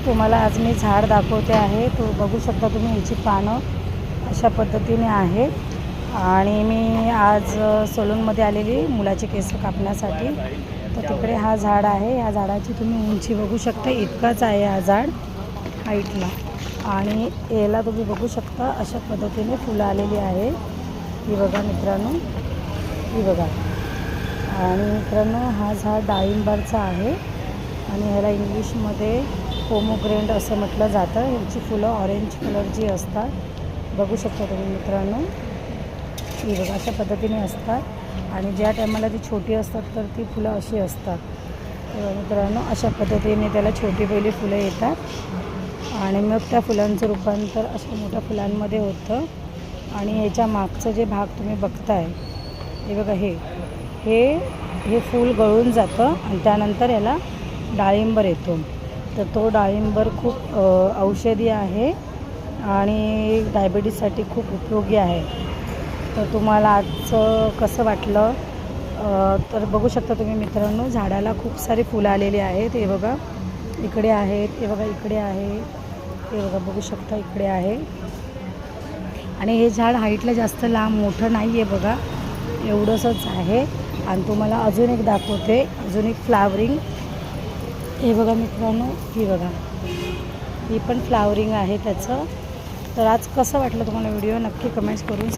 तुम्हाला आज मी झाड दाखवते आहे. तो बघू शकता तुम्ही, याची पानं अशा पद्धतीने आहेत. आणि मी आज सलूनमध्ये आलेली मुलाचे केस कापण्यासाठी. तर तिकडे हा झाड आहे. या झाडाची तुम्ही उंची बघू शकता, इतकाच आहे हा झाड हाईटला. आणि याला तुम्ही बघू शकता अशा पद्धतीने फुलं आलेली आहे. ही बघा मित्रांनो, ही बघा. आणि मित्रांनो, हा झाड डाळिंबाचा आहे आणि ह्याला इंग्लिशमध्ये पोमोग्रेनेट असं म्हटलं जातं. ह्याची फुलं ऑरेंज कलरची असतात. बघू शकता तुम्ही मित्रांनो, ही बघा अशा पद्धतीने असतात. आणि ज्या टायमाला ती छोटी असतात तर ती फुलं अशी असतात. तेव्हा मित्रांनो, अशा पद्धतीने त्याला छोटी पहिली फुलं येतात आणि मग त्या फुलांचं रूपांतर अशा मोठ्या फुलांमध्ये होतं. आणि ह्याच्या मागचं जे भाग तुम्ही बघताय, हे बघा, हे फूल गळून जातं आणि त्यानंतर याला डाळिंबर येतो. तर तो डाळिंबर खूप औषधी आहे आणि डायबिटीजसाठी खूप उपयोगी आहे. तर तुम्हाला आजचं कसं वाटलं तर बघू शकता तुम्ही मित्रांनो, झाडाला खूप सारी फुलं आलेली आहेत. हे बघा इकडे आहेत, हे बघा इकडे आहे, हे बघा बघू शकता इकडे आहे. आणि हे झाड हाईटला जास्त लांब मोठं नाही आहे बघा, एवढंसंच आहे. आणि तुम्हाला अजून एक दाखवते, अजून एक फ्लावरिंग. हे बघा मित्रांनो, ही बघा, ही पण फ्लावरिंग आहे त्याचं. तर आज कसं वाटलं तुम्हाला व्हिडिओ, नक्की कमेंट्स करून